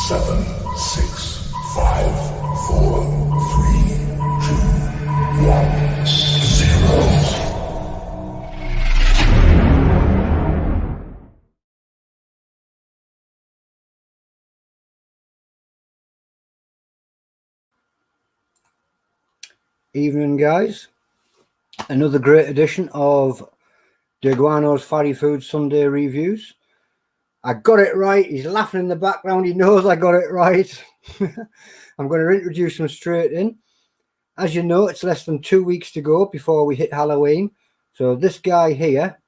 7, 6, 5, 4, 3, 2, 1, 0. Evening, guys. Another great edition of Deguano's Ferry Food Sunday Reviews. I got it right. He's laughing in the background. He knows I got it right. I'm going to introduce him straight in. As you know, it's less than 2 weeks to go before we hit Halloween. So this guy here,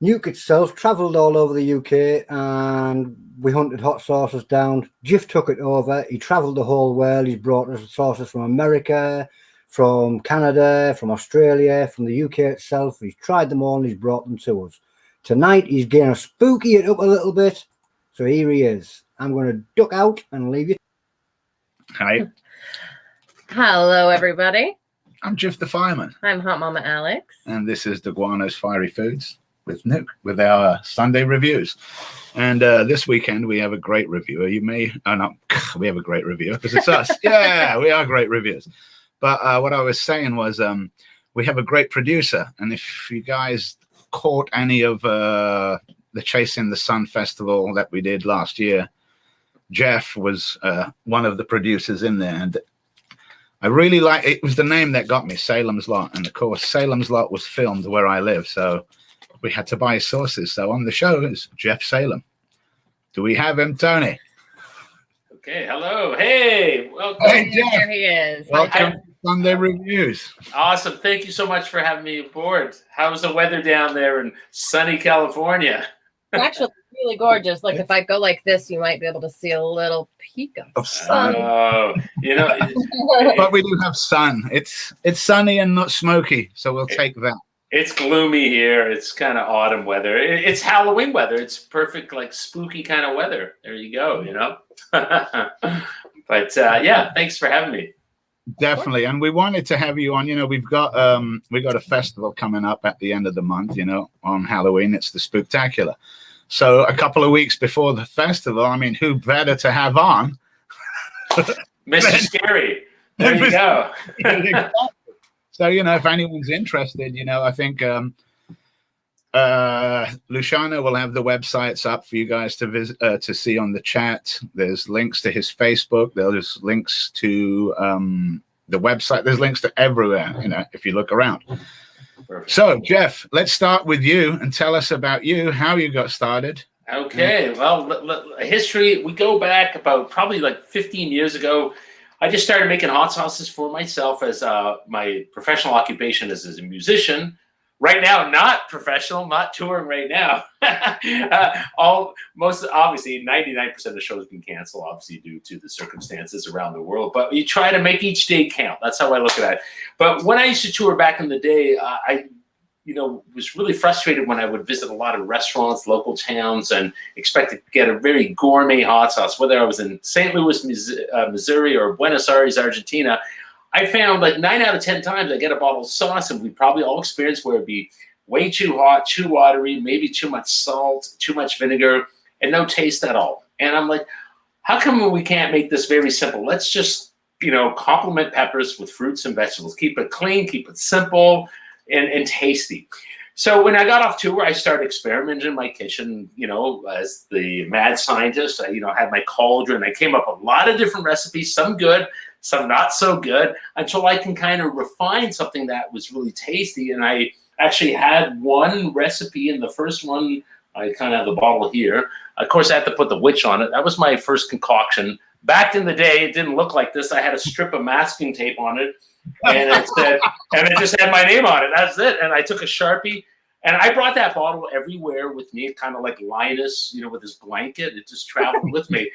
Nuke itself, travelled all over the UK and we hunted hot sauces down. Jiff took it over. He travelled the whole world. He's brought us sauces from America, from Canada, from Australia, from the UK itself. He's tried them all and he's brought them to us. Tonight, he's going to spooky it up a little bit. So here he is. I'm going to duck out and leave you. Hi. Hello, everybody. I'm Jiff the Fireman. I'm Hot Mama Alex. And this is Deguano's Fiery Foods with Nuke, with our Sunday reviews. And this weekend, we have a great reviewer. You may, we have a great reviewer because it's us. Yeah, we are great reviewers. But what I was saying was we have a great producer. And if you guys caught any of the Chasing the Sun festival that we did last year, Jeff was one of the producers in there. And I really like it. Was the name that got me, Salems Lot. And of course, Salems Lot was filmed where I live. So we had to buy sauces. So on the show is Jeff Salem. Do we have him, Tony? Okay, hello. Hey, welcome. Hey, Jeff. There he is. Welcome to Sunday Reviews. Awesome. Thank you so much for having me aboard. How's the weather down there in sunny California? It's actually really gorgeous. Like if I go like this, you might be able to see a little peek of sun. Oh, But we do have sun. It's sunny and not smoky, so we'll take that. It's gloomy here. It's kind of autumn weather. It's Halloween weather. It's perfect, like spooky kind of weather. There you go, But yeah, thanks for having me. Definitely. And we wanted to have you on. We've got a festival coming up at the end of the month, on Halloween. It's the Spooktacular. So a couple of weeks before the festival, I mean, who better to have on? Mr. Scary. There you go. So, if anyone's interested, I think Luciano will have the websites up for you guys to visit, to see on the chat. There's links to his Facebook. There's links to the website. There's links to everywhere, if you look around. Perfect. So, Jeff, let's start with you and tell us about you, how you got started. Okay. Well, history, we go back about probably like 15 years ago. I just started making hot sauces for myself as my professional occupation is as a musician. Right now, not professional, not touring right now. Obviously, 99% of the shows been canceled, obviously due to the circumstances around the world. But you try to make each day count. That's how I look at it. But when I used to tour back in the day, I was really frustrated when I would visit a lot of restaurants, local towns, and expect to get a very gourmet hot sauce. Whether I was in St. Louis, Missouri, or Buenos Aires, Argentina, I found like 9 out of 10 times I get a bottle of sauce, and we probably all experience where it'd be way too hot, too watery, maybe too much salt, too much vinegar, and no taste at all. And I'm like, how come we can't make this very simple? Let's just, complement peppers with fruits and vegetables. Keep it clean, keep it simple, and tasty. So when I got off tour, I started experimenting in my kitchen, as the mad scientist. I, had my cauldron. I came up with a lot of different recipes, some good, some not so good, until I can kind of refine something that was really tasty. And I actually had one recipe, and the first one, I kind of have the bottle here. Of course, I had to put the witch on it. That was my first concoction. Back in the day, it didn't look like this. I had a strip of masking tape on it, and it said, and it just had my name on it. That's it. And I took a Sharpie, and I brought that bottle everywhere with me, kind of like Linus, with his blanket. It just traveled with me.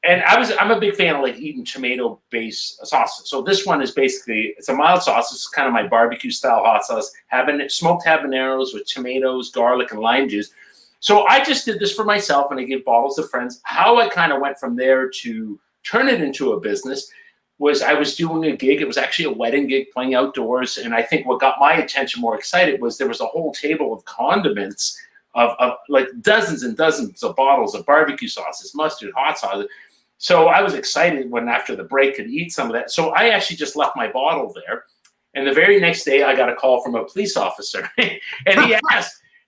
And I'm a big fan of like eating tomato-based sauces. So this one is basically, it's a mild sauce. It's kind of my barbecue style hot sauce, smoked habaneros with tomatoes, garlic, and lime juice. So I just did this for myself, and I give bottles to friends. How I kind of went from there to turn it into a business was I was doing a gig. It was actually a wedding gig, playing outdoors. And I think what got my attention more excited was there was a whole table of condiments of like dozens and dozens of bottles of barbecue sauces, mustard, hot sauce. So I was excited when after the break could eat some of that. So I actually just left my bottle there. And the very next day, I got a call from a police officer, and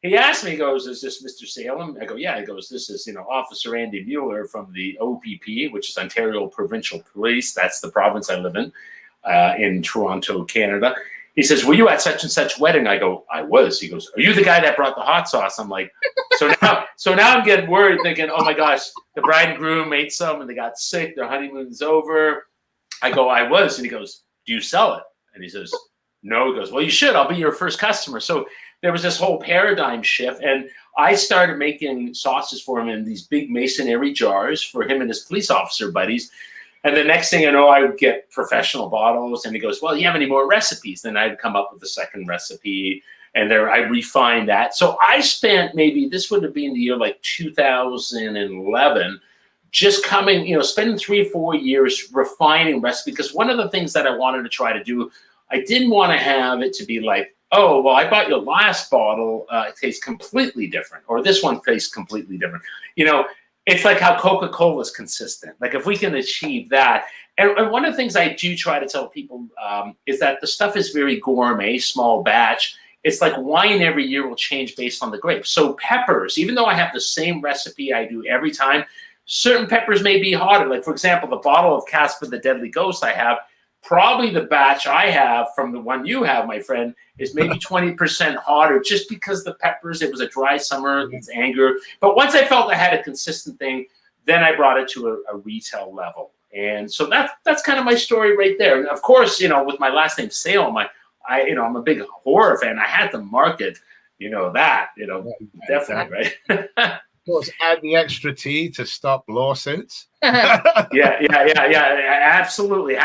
he asked me, he goes, "Is this Mr. Salem?" I go, "Yeah." He goes, "This is, Officer Andy Mueller from the OPP, which is Ontario Provincial Police. That's the province I live in Toronto, Canada." He says, "Were you at such and such wedding?" I go, "I was." He goes, "Are you the guy that brought the hot sauce?" I'm like, so now I'm getting worried, thinking, "Oh my gosh, the bride and groom ate some and they got sick. Their honeymoon's over." I go, "I was," and he goes, "Do you sell it?" And he says, "No." He goes, "Well, you should. I'll be your first customer." So there was this whole paradigm shift, and I started making sauces for him in these big masonry jars for him and his police officer buddies. And the next thing I know, I would get professional bottles, and he goes, "Well, you have any more recipes?" Then I'd come up with a second recipe, and there I refined that. So I spent this would have been the year like 2011, just spending 3 or 4 years refining recipes. Because one of the things that I wanted to try to do, I didn't want to have it to be like, "Oh, well, I bought your last bottle. It tastes completely different," or "This one tastes completely different." It's like how Coca-Cola is consistent. Like if we can achieve that. And one of the things I do try to tell people is that the stuff is very gourmet, small batch. It's like wine every year will change based on the grapes. So peppers, even though I have the same recipe I do every time, certain peppers may be hotter. Like, for example, the bottle of Casper the Deadly Ghost I have, probably the batch I have from the one you have, my friend, is maybe 20% hotter just because the peppers, it was a dry summer, it's anger. But once I felt I had a consistent thing, then I brought it to a retail level. And so that's kind of my story right there. And of course, with my last name Salem, I'm a big horror fan. I had to market, definitely, right? Of course, add the extra T to stop lawsuits. Yeah, absolutely.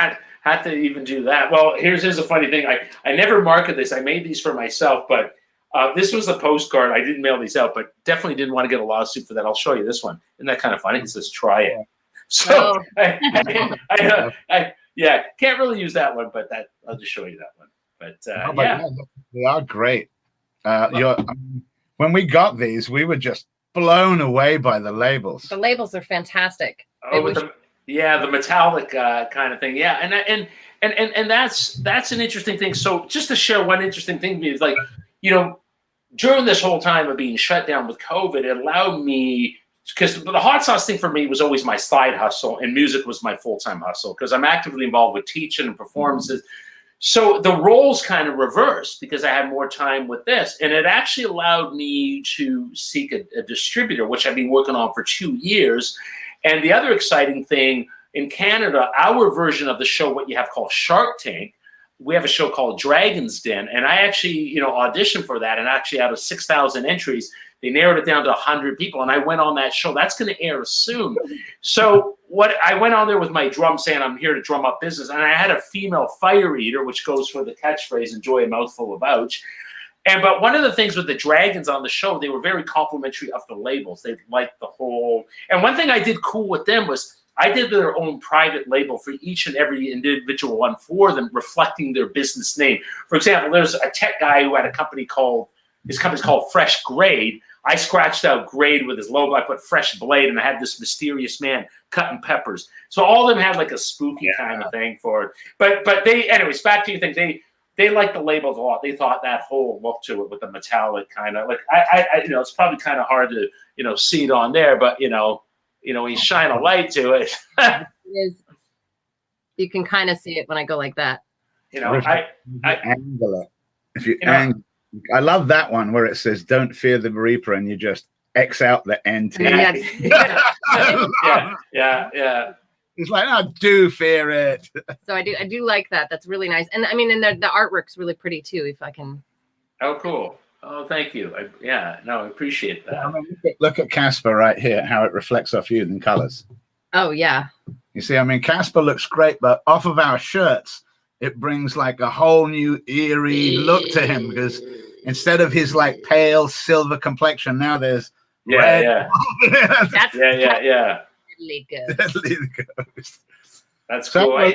Had to even do that. Well, here's a funny thing. I never market this. I made these for myself, but this was a postcard. I didn't mail these out, but definitely didn't want to get a lawsuit for that. I'll show you this one. Isn't that kind of funny? It says, "Try it." So I can't really use that one, but I'll just show you that one. But they are great. When we got these, we were just blown away by the labels. The labels are fantastic. The metallic kind of thing. Yeah, and that's an interesting thing. So just to share one interesting thing is like, during this whole time of being shut down with COVID, it allowed me, because the hot sauce thing for me was always my side hustle, and music was my full-time hustle because I'm actively involved with teaching and performances. So the roles kind of reversed because I had more time with this, and it actually allowed me to seek a distributor, which I've been working on for 2 years. And the other exciting thing in Canada, our version of the show, what you have called Shark Tank, we have a show called Dragon's Den. And I actually, auditioned for that. And actually out of 6,000 entries, they narrowed it down to 100 people. And I went on that show. That's going to air soon. So I went on there with my drum saying, "I'm here to drum up business." And I had a female fire eater, which goes for the catchphrase, "Enjoy a mouthful of ouch." But one of the things with the dragons on the show, they were very complimentary of the labels. They liked the whole. And one thing I did cool with them was I did their own private label for each and every individual one for them, reflecting their business name. For example, there's a tech guy who had a company his company's called Fresh Grade. I scratched out Grade with his logo. I put Fresh Blade, and I had this mysterious man cutting peppers. So all of them had like a spooky kind of thing for it. But anyways, back to your thing. They liked the labels a lot. They thought that whole look to it with the metallic kind of like it's probably kind of hard to see it on there, but you shine a light to it. It is. You can kind of see it when I go like that. I angle it. If you angle, I love that one where it says, "Don't fear the Reaper," and you just X out the NT. Yeah. It's like, "I do fear it." So I do like that. That's really nice. And I mean, and the artwork's really pretty too, if I can. Oh, cool. Oh, thank you. I appreciate that. I mean, look at Casper right here, how it reflects off you in colors. Oh, yeah. You see, I mean, Casper looks great, but off of our shirts, it brings like a whole new eerie look to him, because instead of his like pale silver complexion, now there's red. That's Deadly Ghost. That's cool.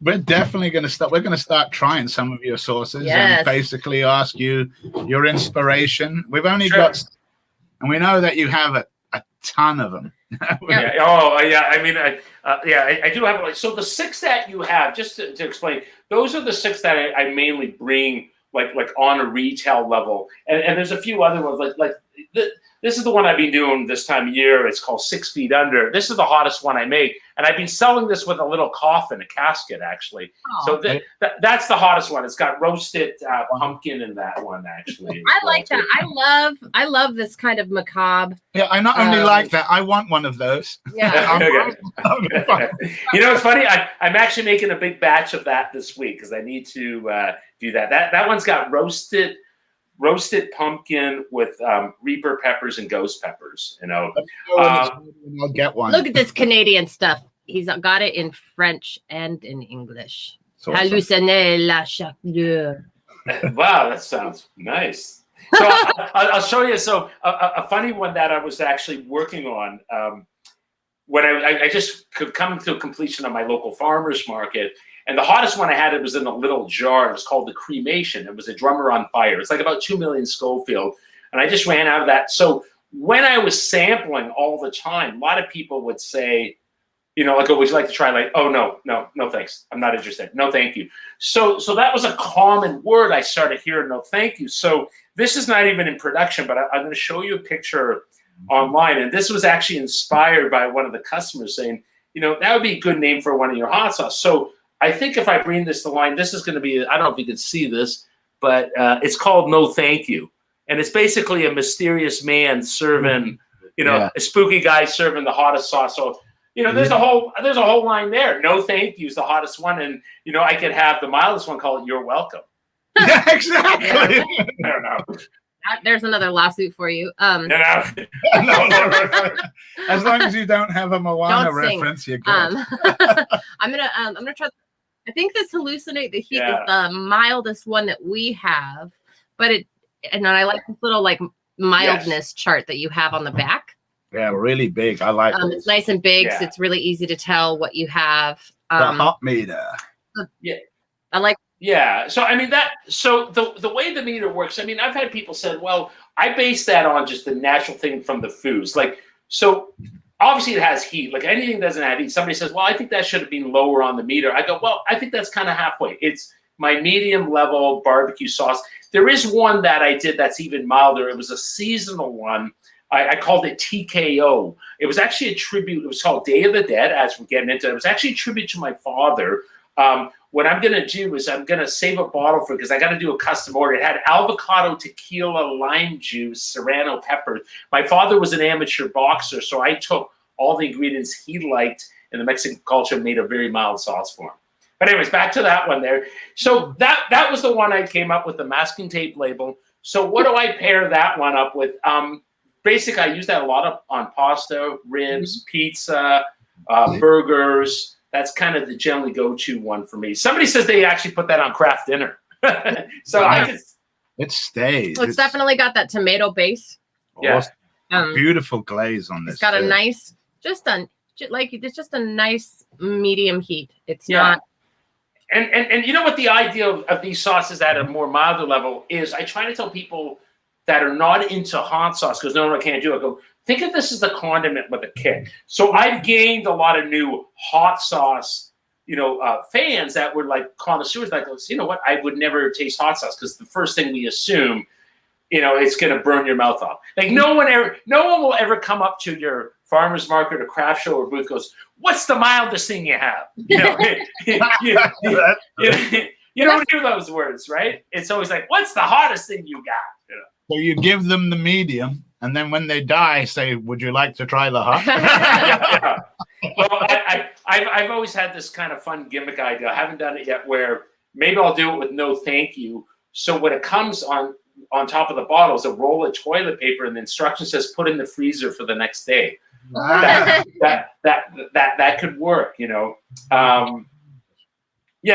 We're definitely going to start. We're going to start trying some of your sauces and basically ask you your inspiration. We've only got and we know that you have a ton of them. Yeah. Oh, yeah. I mean, I do have. So the 6 that you have, just to explain, those are the 6 that I mainly bring like on a retail level, and there's a few other ones this is the one I've been doing this time of year. It's called 6 Feet Under. This is the hottest one I make, and I've been selling this with a little coffin, a casket, actually. So that's the hottest one. It's got roasted pumpkin in that one, actually. I like that. I love this kind of macabre. Yeah, I not only like that, I want one of those. Yeah. Okay. You know, it's funny. I'm actually making a big batch of that this week because I need to do that. That one's got roasted pumpkin with Reaper peppers and ghost peppers. You know, I'll get one. Look at this Canadian stuff. He's got it in French and in English. Halluciner la chaleur. Wow, that sounds nice. So I'll show you. So a funny one that I was actually working on when I just could come to a completion of my local farmers market. And the hottest one I had, it was in a little jar. It was called the Cremation. It was a Drummer on Fire. It's like about 2 million Scoville. And I just ran out of that. So when I was sampling all the time, a lot of people would say, you know, like, oh, would you like to try? Like, oh, no, thanks. I'm not interested. No, thank you. So that was a common word I started hearing, no, thank you. So this is not even in production, but I'm going to show you a picture online. And this was actually inspired by one of the customers saying, you know, that would be a good name for one of your hot sauce. So I think if I bring this to line, this is going to be, I don't know if you can see this, but it's called No Thank You. And it's basically a mysterious man serving, you know, a spooky guy serving the hottest sauce. So, you know, there's a whole line there. No Thank You is the hottest one. And, you know, I could have the mildest one called You're Welcome. Yeah, exactly. I don't know. There's another lawsuit for you. No. As long as you don't have a Moana reference, you're good. I'm gonna try. I think this Hallucinate the Heat is the mildest one that we have, but I like this little like mildness chart that you have on the back. Yeah, really big. I like it. It's nice and big, so it's really easy to tell what you have. The hot meter. I like. Yeah. So I mean the way the meter works, I mean, I've had people say, well, I base that on just the natural thing from the foods. Like, so obviously it has heat. Like anything that doesn't have heat. Somebody says, well, I think that should have been lower on the meter. I go, well, I think that's kind of halfway. It's my medium level barbecue sauce. There is one that I did that's even milder. It was a seasonal one. I called it TKO. It was actually a tribute. It was called Day of the Dead, as we're getting into it. It was actually a tribute to my father. What I'm going to do is I'm going to save a bottle for it because I got to do a custom order. It had avocado, tequila, lime juice, serrano pepper. My father was an amateur boxer, so I took all the ingredients he liked in the Mexican culture and made a very mild sauce for him. But anyways, back to that one there. So that was the one I came up with, the masking tape label. So what do I pair that one up with? Basically, I use that a lot on pasta, ribs, pizza, burgers. That's kind of the generally go-to one for me. Somebody says they actually put that on craft dinner. So it stays. Well, it's definitely got that tomato base. Yeah. Beautiful glaze on this. It's got a nice, it's just a nice medium heat. It's not. And you know what the idea of these sauces at a more milder level is? I try to tell people that are not into hot sauce because no one can do it. I go, think of this as a condiment with a kick. So I've gained a lot of new hot sauce, fans that were like connoisseurs. Like, you know what? I would never taste hot sauce because the first thing we assume, it's going to burn your mouth off. Like no one will ever come up to your farmer's market or craft show or booth goes, "What's the mildest thing you have?" You don't hear those words, right? It's always like, "What's the hottest thing you got?" So you give them the medium, and then when they die, say, "Would you like to try the hot?" Yeah. Well, I've always had this kind of fun gimmick idea. I haven't done it yet. Where maybe I'll do it with no thank you. So when it comes on top of the bottle is a roll of toilet paper, and the instruction says put in the freezer for the next day. Wow. That could work, Yeah.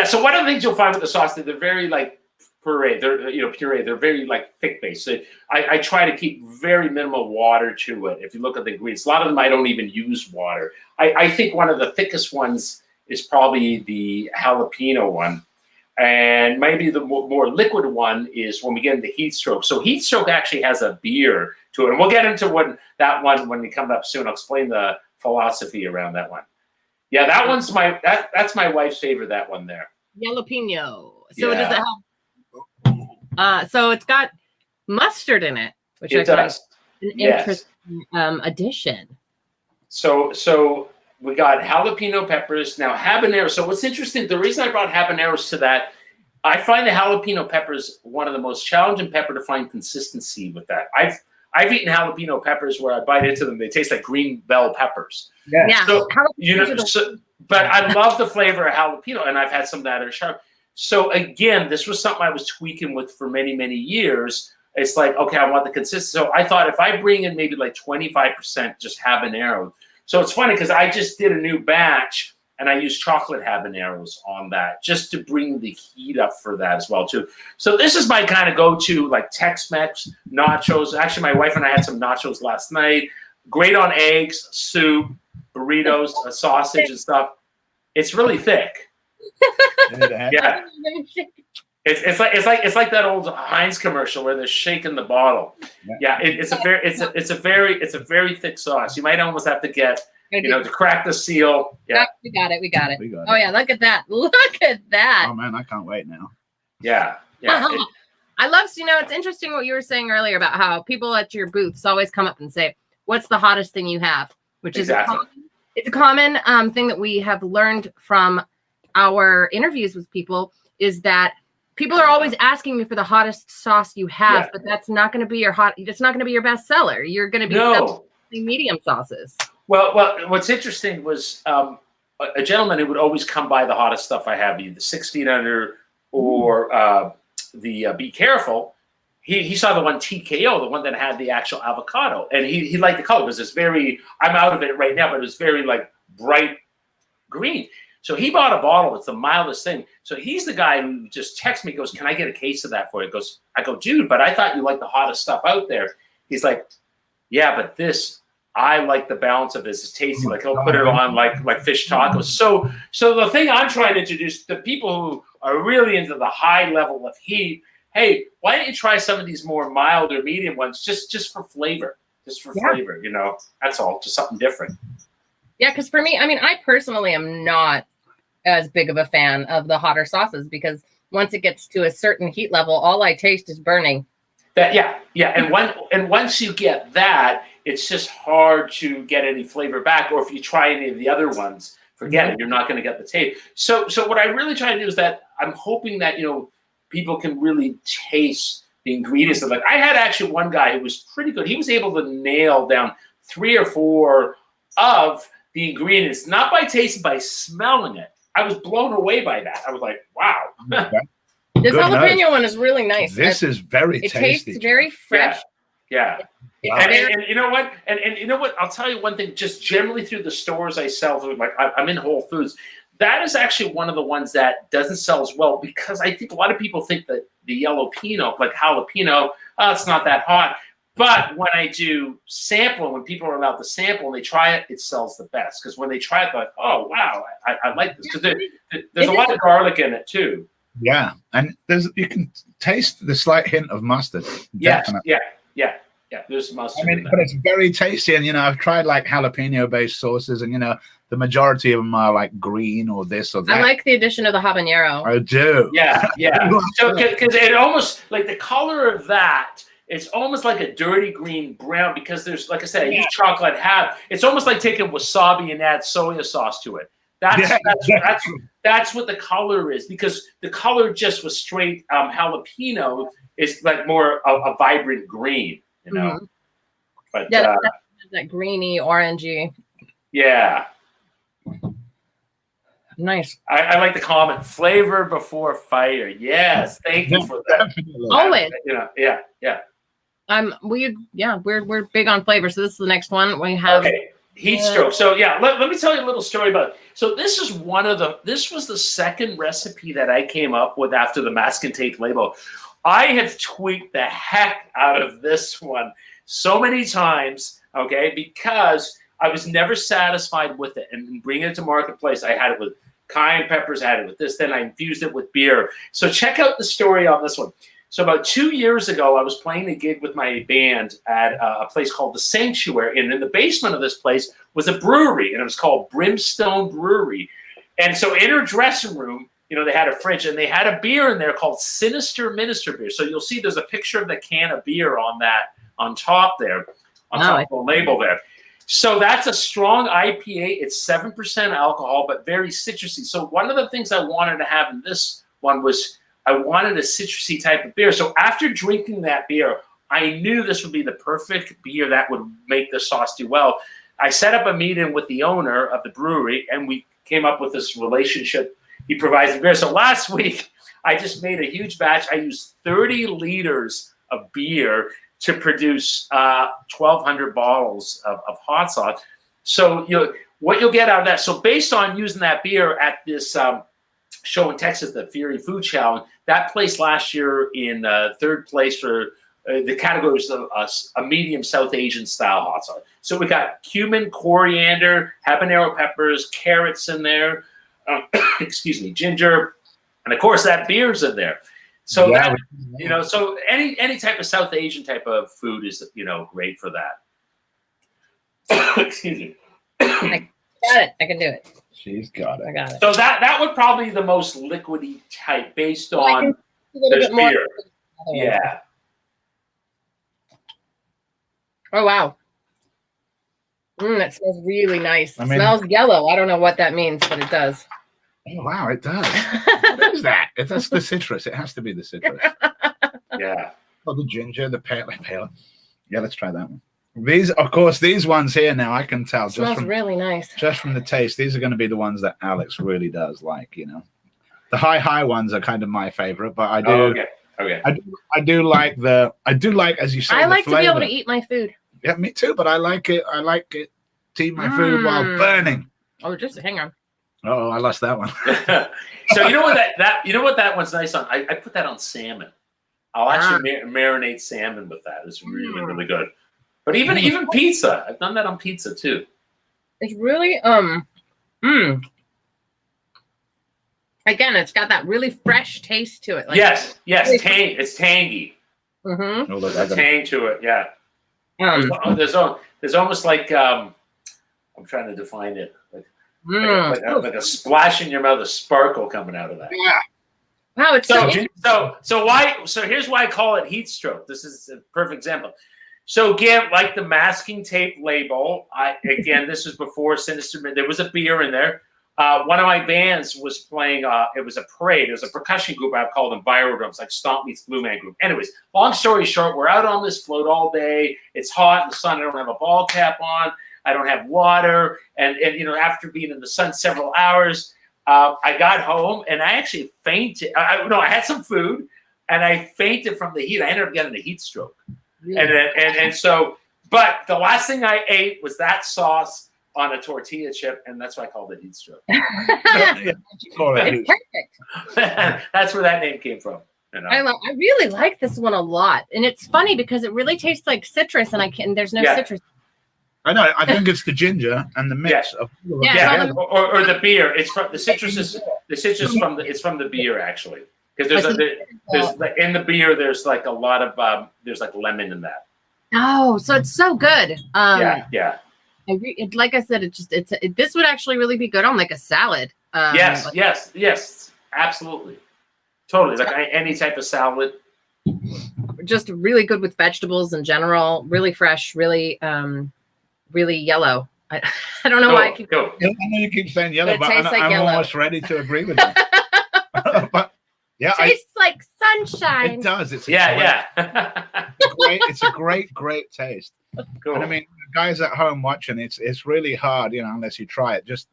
So one of the things you'll find with the sauce that they're very like puree. They're very like thick base. So I try to keep very minimal water to it. If you look at the ingredients, a lot of them I don't even use water. I think one of the thickest ones is probably the jalapeno one. And maybe the more liquid one is when we get into heat stroke. So heat stroke actually has a beer to it. And we'll get into that one when we come up soon. I'll explain the philosophy around that one. Yeah, that one's that's my wife's favorite, that one there. Jalapeno. So does it have so it's got mustard in it, which I find an interesting addition. So we got jalapeno peppers. Now habanero. So what's interesting, the reason I brought habaneros to that, I find the jalapeno peppers one of the most challenging pepper to find consistency with that. I've eaten jalapeno peppers where I bite into them, they taste like green bell peppers. Yeah. So, but I love the flavor of jalapeno, and I've had some that are sharp. So again, this was something I was tweaking with for many, many years. It's like, okay, I want the consistency. So I thought if I bring in maybe like 25% just habanero. So it's funny because I just did a new batch and I used chocolate habaneros on that just to bring the heat up for that as well too. So this is my kind of go-to, like Tex-Mex nachos. Actually, my wife and I had some nachos last night. Great on eggs, soup, burritos, a sausage and stuff. It's really thick. Yeah. It's like that old Heinz commercial where they're shaking the bottle. Yeah, it's a very thick sauce. You might almost have to get to crack the seal. Yeah, we got it. Oh yeah, look at that! Look at that! Oh man, I can't wait now. Yeah. I love. It's interesting what you were saying earlier about how people at your booths always come up and say, "What's the hottest thing you have?" Which is a common thing that we have learned from our interviews with people is that people are always asking me for the hottest sauce you have, but that's not going to be your it's not going to be your best seller. You're going to be selling medium sauces. Well, what's interesting was a gentleman who would always come by the hottest stuff I have, either 6 feet under or the Be Careful. He saw the one TKO, the one that had the actual avocado, and he liked the color. It was this very, I'm out of it right now, but it was very like bright green. So he bought a bottle. It's the mildest thing. So he's the guy who just texts me, goes, "Can I get a case of that for you?" I go, "Dude, but I thought you liked the hottest stuff out there." He's like, "Yeah, but I like the balance of this. It's tasty. Like he'll put it on like fish tacos." So the thing I'm trying to introduce to people who are really into the high level of heat, hey, why don't you try some of these more mild or medium ones just for flavor? Just for flavor, that's all. Just something different. Yeah, because for me, I personally am not as big of a fan of the hotter sauces because once it gets to a certain heat level, all I taste is burning. And once you get that, it's just hard to get any flavor back. Or if you try any of the other ones, forget it. You're not going to get the taste. So what I really try to do is that I'm hoping that people can really taste the ingredients. Like I had actually one guy who was pretty good. He was able to nail down 3 or 4 of the ingredients, not by tasting, by smelling it. I was blown away by that. I was like, wow. This jalapeno one is really nice. This is very tasty. It tastes very fresh. Yeah. Wow. And you know what? And you know what? I'll tell you one thing. Just generally through the stores I sell, like I'm in Whole Foods. That is actually one of the ones that doesn't sell as well because I think a lot of people think that the yellow pino, like jalapeno, it's not that hot. But when I do sample, when people are allowed to sample and they try it, it sells the best. Because when they try it, they're like, "Oh, wow, I like this." Because there's a lot of garlic in it, too. Yeah, and you can taste the slight hint of mustard. Yeah. There's mustard. But it's very tasty, and I've tried like jalapeno-based sauces, and the majority of them are like green or this or that. I like the addition of the habanero. I do. Yeah. So because it almost like the color of that. It's almost like a dirty green brown because there's, like I said, I use chocolate half. It's almost like taking wasabi and add soya sauce to it. That's what the color is because the color just was straight jalapeno is like more a vibrant green, Mm-hmm. But that greeny, orangey. Yeah. Nice. I like the comment, flavor before fire. Yes, thank you for that. Always. Yeah. We're big on flavor. So this is the next one we have. Okay. Heat stroke. So let me tell you a little story about it. So this was the second recipe that I came up with after the mask and tape label. I have tweaked the heck out of this one so many times, okay, because I was never satisfied with it. And bringing it to marketplace, I had it with cayenne peppers, added with this. Then I infused it with beer. So check out the story on this one. So about 2 years ago, I was playing a gig with my band at a place called The Sanctuary. And in the basement of this place was a brewery, and it was called Brimstone Brewery. And so in her dressing room, you know, they had a fridge, and they had a beer in there called Sinister Minister beer. So you'll see there's a picture of the can of beer on top there, on top of the label there. So that's a strong IPA. It's 7% alcohol, but very citrusy. So one of the things I wanted to have in this one was I wanted a citrusy type of beer. So after drinking that beer, I knew this would be the perfect beer that would make the sauce do well. I set up a meeting with the owner of the brewery, and we came up with this relationship. He provides the beer. So last week, I just made a huge batch. I used 30 liters of beer to produce 1,200 bottles of hot sauce. So what you'll get out of that. So based on using that beer at this show in Texas, the Firey Food Challenge, that placed last year in third place for the categories of a medium South Asian style hot sauce. So we got cumin, coriander, habanero peppers, carrots in there, ginger, and of course that beer's in there. So that, so any type of South Asian type of food is great for that. Excuse me. I got it. I can do it. She's got it. I got it. So that would probably be the most liquidy type based on this beer. Yeah. Oh wow. That smells really nice. It smells yellow. I don't know what that means, but it does. Oh, wow, it does. What is that? That's the citrus. It has to be the citrus. Yeah. Oh, the ginger, the pale. Yeah, let's try that one. These ones here now, I can tell. Smells really nice. Just from the taste, these are going to be the ones that Alex really does like, The high ones are kind of my favorite, but I do. Oh, okay. I do like, as you say, I like the to be able flavor. to eat my food. Yeah, me too, but I like it to eat my food while burning. Oh, just hang on. Oh, I lost that one. So you know what that one's nice on? I put that on salmon. I'll actually marinate salmon with that. It's really, really good. But even pizza. I've done that on pizza too. It's really Again, it's got that really fresh taste to it. Like, yes, it's tangy. Mm-hmm. Oh, look, There's a tang to it, yeah. There's almost like I'm trying to define it, like a splash in your mouth, a sparkle coming out of that. Yeah. Wow, it's so here's why I call it heat stroke. This is a perfect example. So again, like the masking tape label, this was before Sinister. There was a beer in there. One of my bands was playing, it was a parade. It was a percussion group. I've called them Biodrums, like Stomp meets Blue Man Group. Anyways, long story short, we're out on this float all day. It's hot in the sun. I don't have a ball cap on. I don't have water. And after being in the sun several hours, I got home and I actually fainted. I had some food and I fainted from the heat. I ended up getting a heat stroke. And so, but the last thing I ate was that sauce on a tortilla chip, and that's why I called it heat stroke. It's perfect. That's where that name came from. I really like this one a lot, and it's funny because it really tastes like citrus, and there's no citrus. I know. I think it's the ginger and the mix of or the beer. It's from the citrus. It's from the beer actually, because there's in the beer there's like a lot of there's like lemon in that. Oh, so it's so good. Yeah. Like I said, this would actually really be good on like a salad. Yes, absolutely, totally. Like any type of salad. Just really good with vegetables in general. Really fresh. Really, really yellow. I don't know why I keep. I know you keep saying yellow, but I'm yellow. almost ready to agree with you. But yeah, tastes like sunshine. It does. It's a great taste. Cool. And I mean, guys at home watching, it's really hard, unless you try it. Just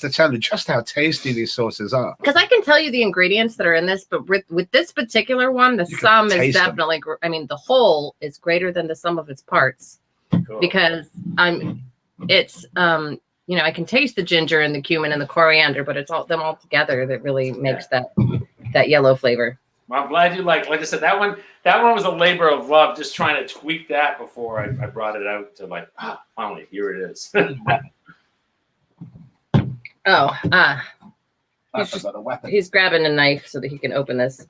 to tell you just how tasty these sauces are. Because I can tell you the ingredients that are in this, but with this particular one, the sum is definitely. The whole is greater than the sum of its parts. Cool. Because I can taste the ginger and the cumin and the coriander, but it's all them all together that really makes that yellow flavor. Well, I'm glad you like I said, that one was a labor of love, just trying to tweak that before I brought it out to finally, here it is. I've got a weapon. He's grabbing a knife so that he can open this.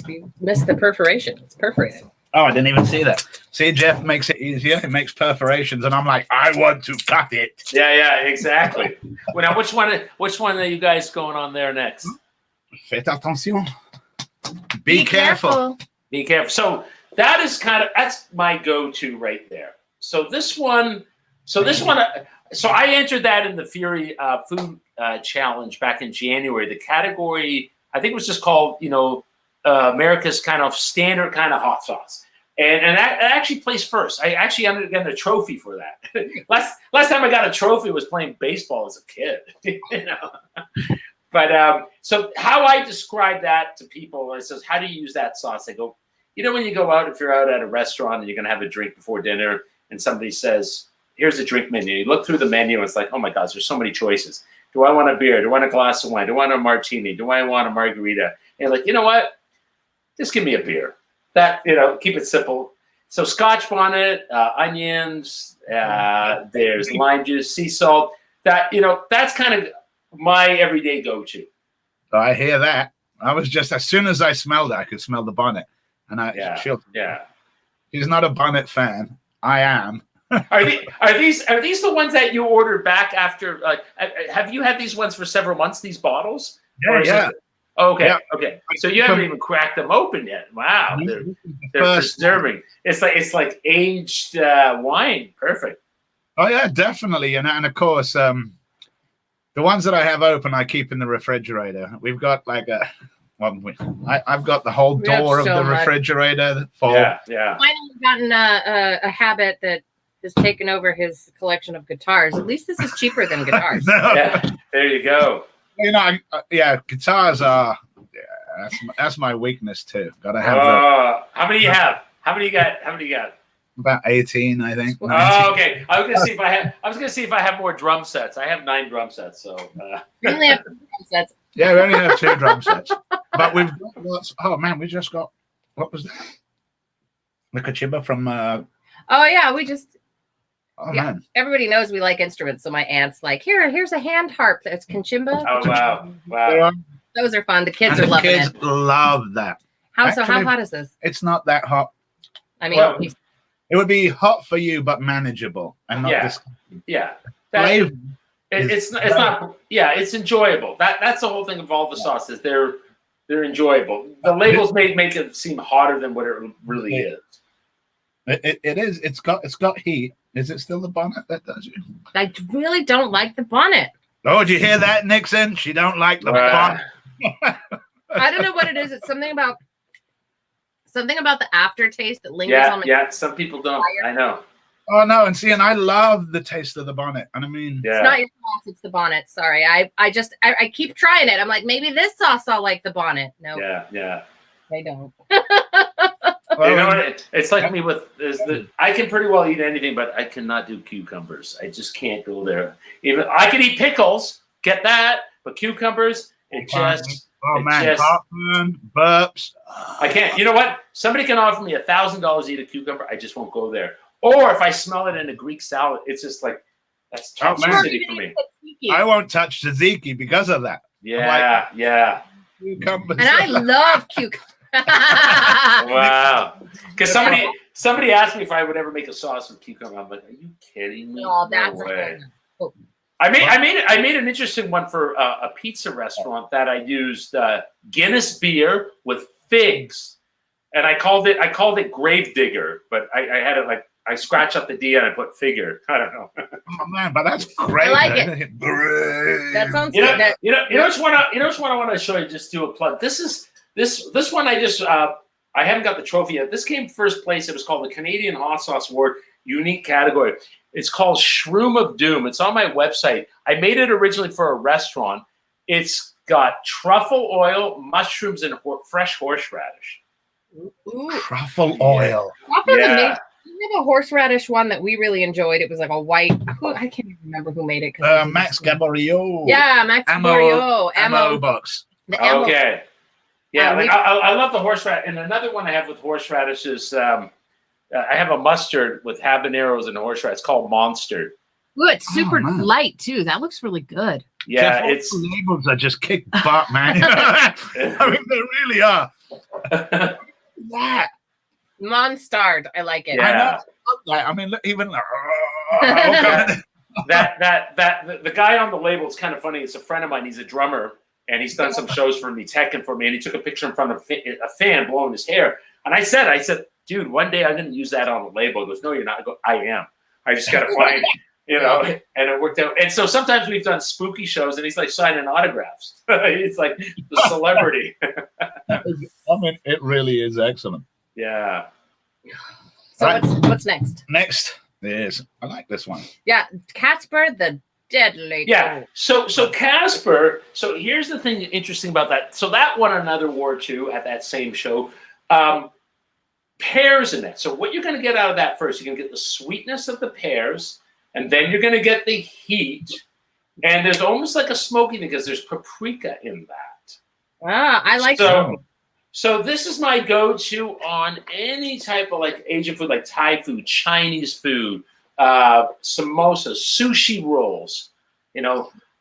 You missed the perforation. It's perforated. Oh, I didn't even see that. See, Jeff makes it easier. He makes perforations, and I'm like, I want to cut it. Yeah, exactly. Well, now, which one are you guys going on there next? Faites attention. Be careful. Be careful. So that's my go-to right there. So I entered that in the Firey food challenge back in January. The category, I think it was just called, America's kind of standard kind of hot sauce. And that actually placed first. I actually ended up getting a trophy for that. last time I got a trophy was playing baseball as a kid. But so how I describe that to people, it says, how do you use that sauce? I go, when you go out, if you're out at a restaurant and you're going to have a drink before dinner and somebody says, here's a drink menu. You look through the menu and it's like, oh my gosh, there's so many choices. Do I want a beer? Do I want a glass of wine? Do I want a martini? Do I want a margarita? And like, you know what? Just give me a beer. That, keep it simple. So Scotch bonnet, onions, there's lime juice, sea salt. That, that's kind of my everyday go-to. I hear that. I was just, as soon as I smelled it, I could smell the bonnet. And he's not a bonnet fan. I am. Are these the ones that you ordered back after? Have you had these ones for several months? These bottles? Yeah. Okay. So you haven't even cracked them open yet. Wow, they're preserving. It's like aged wine. Perfect. Oh yeah, definitely. And of course, the ones that I have open, I keep in the refrigerator. We've got like I've got the whole door of the refrigerator full. Yeah. Finally gotten a habit that has taken over his collection of guitars. At least this is cheaper than guitars. Yeah, there you go. Guitars are. Yeah, that's my weakness too. Gotta have. How many you have? How many you got? About 18, I think. 19. Oh, okay. I was gonna see if I have more drum sets. I have 9 drum sets. So we only have 2 drum sets. Yeah, we only have 2 drum sets. But we've got lots. Oh man, we just got. What was that? The kachimba from. Oh yeah, we just. Oh man! Everybody knows we like instruments, so my aunt's like, here's a hand harp that's kachimba. Oh wow! Those are fun. The kids are loving it. Kids love that. How hot is this? It's not that hot. I mean, it would be hot for you, but manageable, and not disgusting. Yeah. It's not. Yeah, it's enjoyable. That's the whole thing of all the sauces. They're enjoyable. The labels make it seem hotter than what it really is. It is. It's got heat. Is it still the bonnet that does you? I really don't like the bonnet. Oh, did you hear that, Nixon? She don't like the bonnet. I don't know what it is. It's something about the aftertaste that lingers on my. Yeah. Some people don't. I know. Oh no, and I love the taste of the bonnet, and I mean, it's not your sauce, it's the bonnet. Sorry, I keep trying it. I'm like, maybe this sauce I'll like the bonnet. No. Yeah. I don't. You know what? It's like me with I can pretty well eat anything, but I cannot do cucumbers. I just can't go there. Even I can eat pickles, get that, but cucumbers, heartburn, burps. I can't. You know what? Somebody can offer me $1,000 to eat a cucumber. I just won't go there. Or if I smell it in a Greek salad, it's just like that's toxicity for me. I won't touch tzatziki because of that. Yeah. Cucumbers. And I love cucumbers. Wow. Because somebody asked me if I would ever make a sauce with cucumber. I'm like, are you kidding me? Oh, that's no way. I made an interesting one for a pizza restaurant that I used Guinness beer with figs, and I called it Grave Digger, but I had it like I scratched up the D and I put figure. I don't know. Oh man, but that's great. I like it. Great. That sounds good. You know what I want to show you. Just do a plug. This one I haven't got the trophy yet. This came first place. It was called the Canadian Hot Sauce Award unique category. It's called Shroom of Doom. It's on my website. I made it originally for a restaurant. It's got truffle oil, mushrooms, and fresh horseradish. Ooh. Truffle oil. Yeah. We have a horseradish one that we really enjoyed. It was like a white. I can't even remember who made it. Max Gaborio. Yeah, Max Gaborio. Ammo box. Okay. Yeah, I love the horseradish. And another one I have with horseradish is I have a mustard with habaneros and horseradish. It's called Monster. Ooh, it's super light too. That looks really good. Yeah, Jeff, it's all the labels are just kick butt, man. I mean, they really are. Yeah. Monstard. I like it. Yeah. I know. Like, I mean, look, even like, the guy on the label is kind of funny. It's a friend of mine. He's a drummer, and he's done some shows for me, teching for me. And he took a picture in front of a fan blowing his hair. And I said, dude, one day I'm going to use that on the label. He goes, no, you're not. I go, I am. I just got to find, and it worked out. And so sometimes we've done spooky shows, and he's like signing autographs. He's like the celebrity. I mean, it really is excellent. Yeah. So Right. what's next? Next is, I like this one. Yeah, Casper the Deadly. Yeah. So Casper. So here's the thing interesting about that. So that won another award too at that same show. Pears in it. So what you're going to get out of that first, you're going to get the sweetness of the pears, and then you're going to get the heat. And there's almost like a smoky because there's paprika in that. Ah, I like So this is my go-to on any type of like Asian food, like Thai food, Chinese food, samosas, sushi rolls.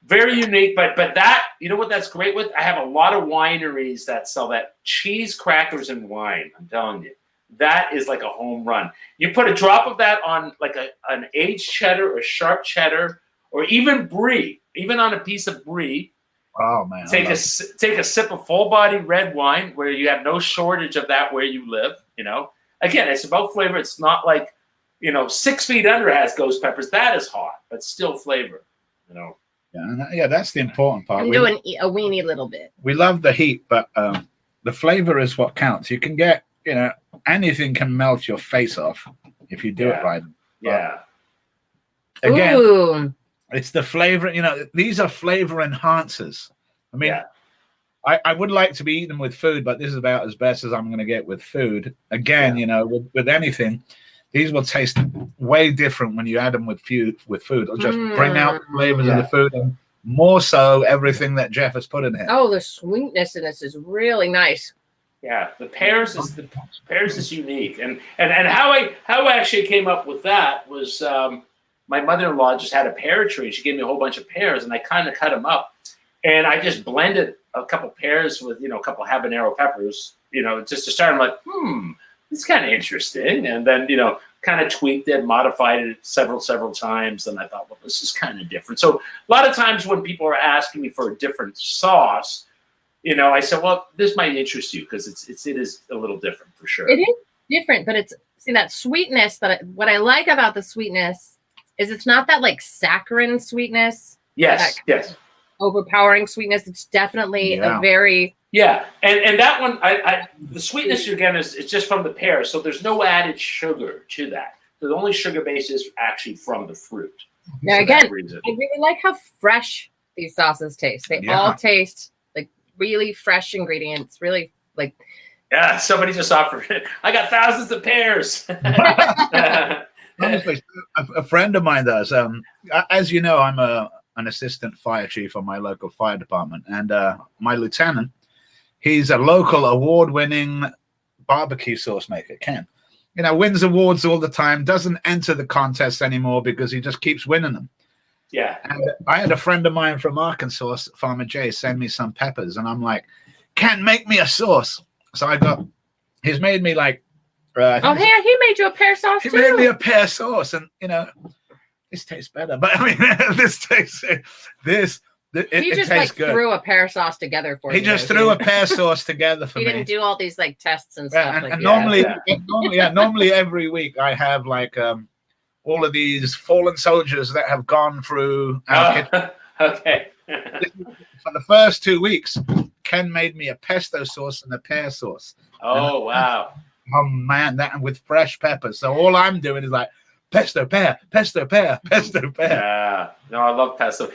Very unique. But that, you know what that's great with? I have a lot of wineries that sell that cheese, crackers, and wine. I'm telling you, that is like a home run. You put a drop of that on like an aged cheddar or sharp cheddar, or even brie, even on a piece of brie. Oh, man. Take a sip of full body red wine where you have no shortage of that where you live. Again, it's about flavor. It's not like 6 feet under has ghost peppers. That is hot, but still flavor. Yeah, that's the important part. I'm doing a weeny little bit. We love the heat, but the flavor is what counts. You can get, anything can melt your face off if you do it right. Yeah. Again, Ooh. it's the flavor. These are flavor enhancers. I mean, I would like to be eaten with food, but this is about as best as I'm going to get with food. Again, with anything, these will taste way different when you add them with food. It'll just bring out the flavors of the food, and more so everything that Jeff has put in here. Oh, the sweetness in this is really nice. Yeah, the pears is unique, and how I actually came up with that was my mother-in-law just had a pear tree. She gave me a whole bunch of pears, and I kind of cut them up, and I just blended a couple pears with a couple habanero peppers, just to start. I'm like, it's kind of interesting, and then kind of tweaked it, modified it several times, and I thought, well, this is kind of different. So a lot of times when people are asking me for a different sauce, I said, well, this might interest you because it is a little different for sure. It is different, but that sweetness what I like about the sweetness is it's not that like saccharine sweetness. Yes. Overpowering sweetness. It's definitely a very and that one, the sweetness you get is just from the pear, so there's no added sugar to that. The only sugar base is actually from the fruit. Now again, I really like how fresh these sauces taste. They all taste like really fresh ingredients. Really like. Yeah, somebody just offered it. I got thousands of pears. Honestly, a friend of mine does. As you know, I'm an assistant fire chief on my local fire department, and my lieutenant, he's a local award-winning barbecue sauce maker. Ken, wins awards all the time. Doesn't enter the contest anymore because he just keeps winning them. Yeah. And I had a friend of mine from Arkansas, Farmer Jay, send me some peppers, and I'm like, Ken, make me a sauce. So he's made me like. He made you a pear sauce too. He made me a pear sauce, and this tastes better. But I mean, this tastes it tastes good. Threw a pear sauce together for you. He just threw a pear sauce together for me. He didn't do all these like tests and stuff. And normally every week I have like all of these fallen soldiers that have gone through. Okay. For the first 2 weeks, Ken made me a pesto sauce and a pear sauce. Oh, wow. Oh man, that with fresh peppers. So all I'm doing is like pesto pear, pesto pear, pesto pear. Yeah, no, I love pesto.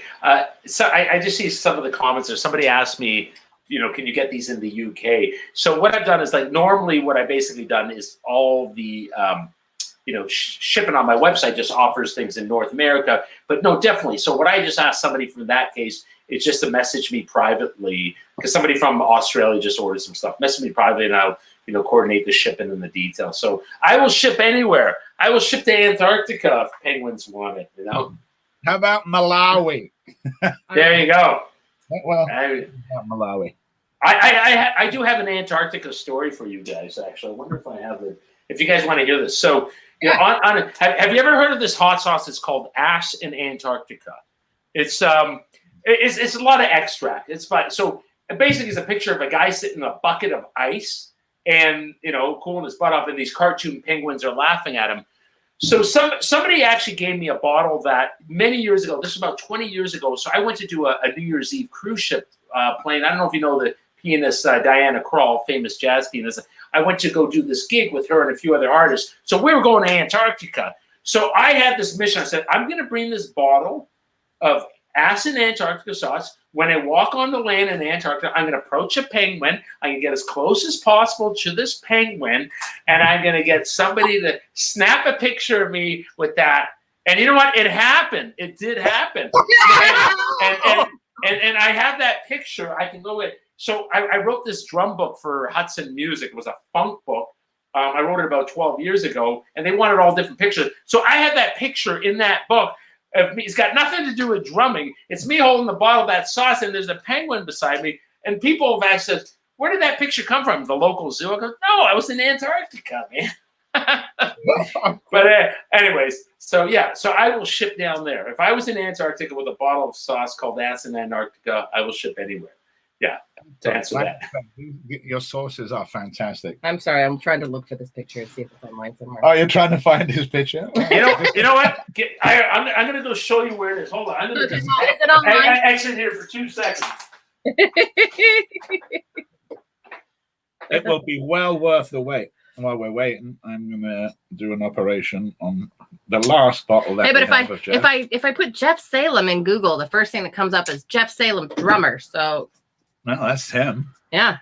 So I just see some of the comments there. Somebody asked me, can you get these in the UK? So what I've done is like normally what I basically done is all the shipping on my website just offers things in North America, but no, definitely. So what I just asked somebody from that case is just to message me privately, because somebody from Australia just ordered some stuff. Message me privately, and I'll coordinate the shipping and the details. So I will ship anywhere. I will ship to Antarctica if penguins want it. How about Malawi? There you go. Well, I Malawi. I do have an Antarctica story for you guys. Actually, I wonder if I have it. If you guys want to hear this, so you know, have you ever heard of this hot sauce? It's called Ass in Antarctica. It's a lot of extract. It's fun. So basically, it's a picture of a guy sitting in a bucket of ice and cooling his butt off, and these cartoon penguins are laughing at him. So somebody actually gave me a bottle that many years ago. This was about 20 years ago. So I went to do a New Year's Eve cruise ship plane. I don't know if you know the pianist Diana Krall, famous jazz pianist. I went to go do this gig with her and a few other artists. So we were going to Antarctica. So I had this mission. I said, I'm going to bring this bottle of Ass in Antarctica sauce. When I walk on the land in Antarctica, I'm going to approach a penguin. I'm going to get as close as possible to this penguin, and I'm going to get somebody to snap a picture of me with that. And you know what? It happened. It did happen. And I have that picture. I can go with. So I wrote this drum book for Hudson Music. It was a funk book. I wrote it about 12 years ago, and they wanted all different pictures. So I have that picture in that book of me. It's got nothing to do with drumming. It's me holding the bottle of that sauce, and there's a penguin beside me. And people have asked us, where did that picture come from? The local zoo? I go, no, I was in Antarctica, man. But anyways, so yeah, so I will ship down there. If I was in Antarctica with a bottle of sauce called Ass in Antarctica, I will ship anywhere. Yeah, to answer that. Your sources are fantastic. I'm sorry, I'm trying to look for this picture and see if it's online somewhere. Oh, you're trying to find his picture? You know what? I'm going to go show you where it is. Hold on. I'm going to exit here for 2 seconds. It will be well worth the wait. While we're waiting, I'm going to do an operation on the last bottle. That but if I put Jeff Salem in Google, the first thing that comes up is Jeff Salem drummer. So. Well, that's him. Yeah.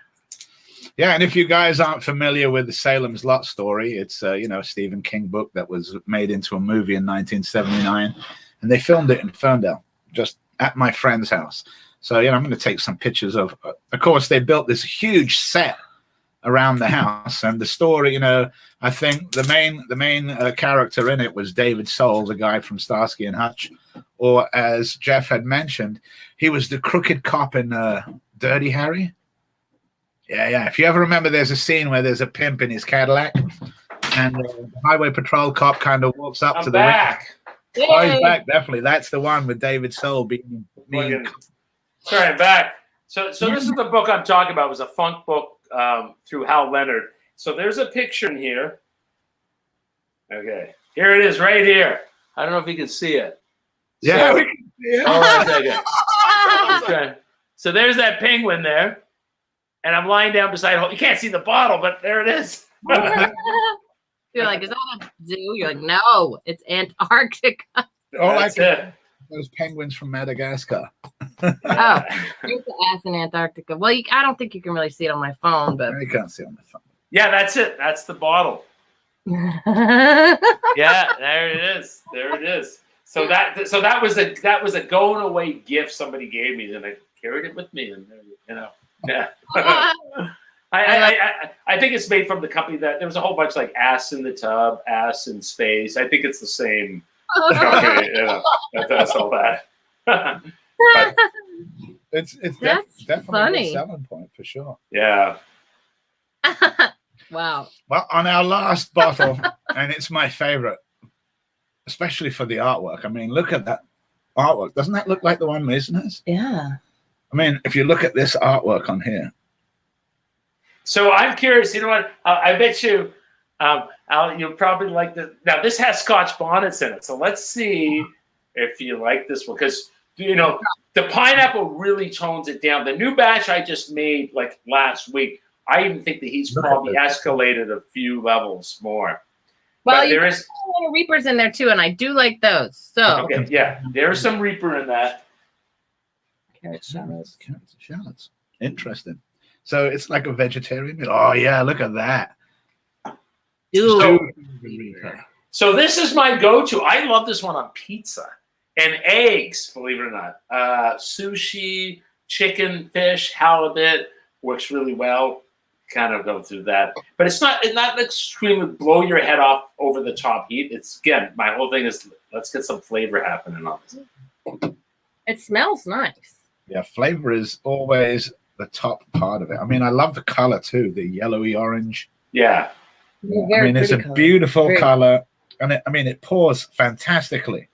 Yeah, and if you guys aren't familiar with the Salem's Lot story, it's a Stephen King book that was made into a movie in 1979, and they filmed it in Ferndale, just at my friend's house. So I'm going to take some pictures of course, they built this huge set around the house, and the story, I think the main character in it was David Soul, the guy from Starsky and Hutch, or as Jeff had mentioned, he was the crooked cop in Dirty Harry. Yeah. If you ever remember, there's a scene where there's a pimp in his Cadillac, and the highway patrol cop kind of walks up to the window. Oh, he's back, definitely. That's the one with David Soul being Sorry, I'm back. So this is the book I'm talking about. It was a funk book through Hal Leonard. So there's a picture in here. Okay, here it is, right here. I don't know if you can see it. Yeah. Hold on a second. Okay. So there's that penguin there, and I'm lying down beside. You can't see the bottle, but there it is. You're like, is that a zoo? You're like, no, it's Antarctica. That's it. Those penguins from Madagascar. Oh, there's the Ass in Antarctica. Well, I don't think you can really see it on my phone, but you can't see it on the phone. Yeah, that's it. That's the bottle. Yeah, there it is. There it is. So that was a going away gift somebody gave me, and I carried it with me, and yeah. I think it's made from the company that there was a whole bunch like Ass in the Tub, Ass in Space. I think it's the same company. That's all that. But it's definitely funny. a selling point for sure. Yeah. Wow. Well, on our last bottle, and it's my favorite, especially for the artwork. I mean, look at that artwork. Doesn't that look like the one Mason has? Yeah. I mean, if you look at this artwork on here. So I'm curious. You know what? I bet you, you'll probably like this. Now this has Scotch bonnets in it, so let's see if you like this one, because the pineapple really tones it down. The new batch I just made like last week, I even think the heat's probably escalated a few levels more. Well, there is a little Reapers in there too, and I do like those. So okay, yeah, there's some Reaper in that. Carrots and shallots. Interesting. So it's like a vegetarian meal. Oh yeah, look at that. So this is my go-to. I love this one on pizza and eggs. Believe it or not, sushi, chicken, fish, halibut works really well. Kind of go through that, but it's not extremely blow your head off over the top heat. It's, again, my whole thing is let's get some flavor happening on this. It smells nice. Yeah, flavor is always the top part of it. I mean, I love the color too, the yellowy orange. Yeah. I mean, it's a beautiful color, and it pours fantastically.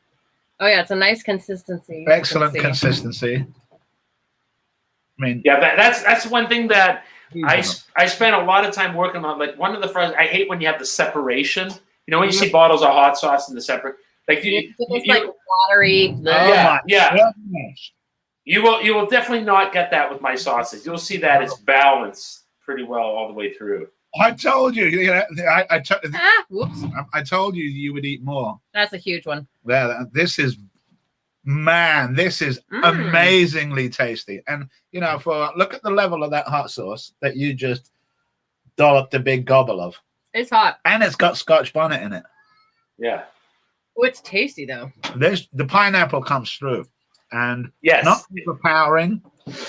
Oh yeah, it's a nice consistency. Excellent consistency. I mean, yeah, that's one thing that I spent a lot of time working on. Like one of the first, I hate when you have the separation. You know, when you see bottles of hot sauce in the separate, like it's like watery. Yeah. You will definitely not get that with my sauces. You'll see that it's balanced pretty well all the way through. I told you. Whoops! I told you you would eat more. That's a huge one. Yeah, this is amazingly tasty. And look at the level of that hot sauce that you just dolloped a big gobble of. It's hot, and it's got Scotch bonnet in it. Yeah. Oh, it's tasty though. The pineapple comes through, and yes, not overpowering,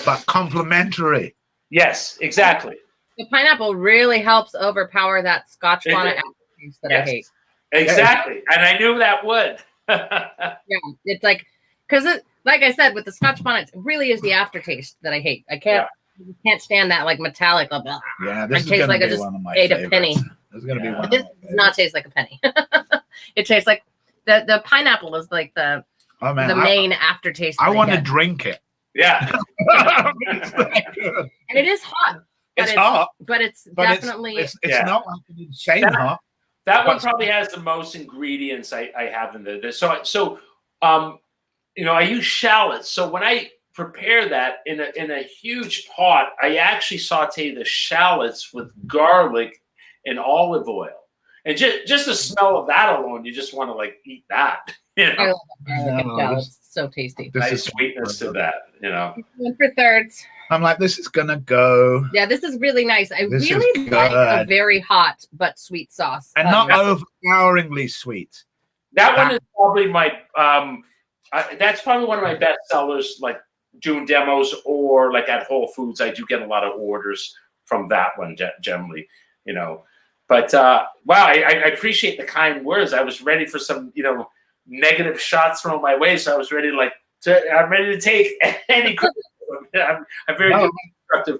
but complementary. Yes, exactly. The pineapple really helps overpower that Scotch bonnet aftertaste that I hate. Exactly, and I knew that would. Yeah, it's like because like I said, with the Scotch bonnet, it really is the aftertaste that I hate. I can't stand that like metallic. Yeah, this is gonna be one of my favorites. A penny. This is gonna be one. This does not taste like a penny. It tastes like the pineapple is like the main aftertaste. I want to drink it. Yeah, and it is hot. It's hot, but it's definitely it's not like an insane hot. That one probably has the most ingredients I have in there. So I use shallots. So when I prepare that in a huge pot, I actually saute the shallots with garlic and olive oil. And just the smell of that alone, you just want to eat that. I love garlic. It's so tasty. Nice sweetness to that. One for thirds. I'm like, this is gonna go. Yeah, this is really nice. I really like a very hot but sweet sauce, and not overpoweringly sweet. That one is probably my. That's probably one of my best sellers. Like doing demos or like at Whole Foods, I do get a lot of orders from that one generally. But wow, I appreciate the kind words. I was ready for some negative shots thrown my way, so I was ready I'm ready to take any. I'm very constructive.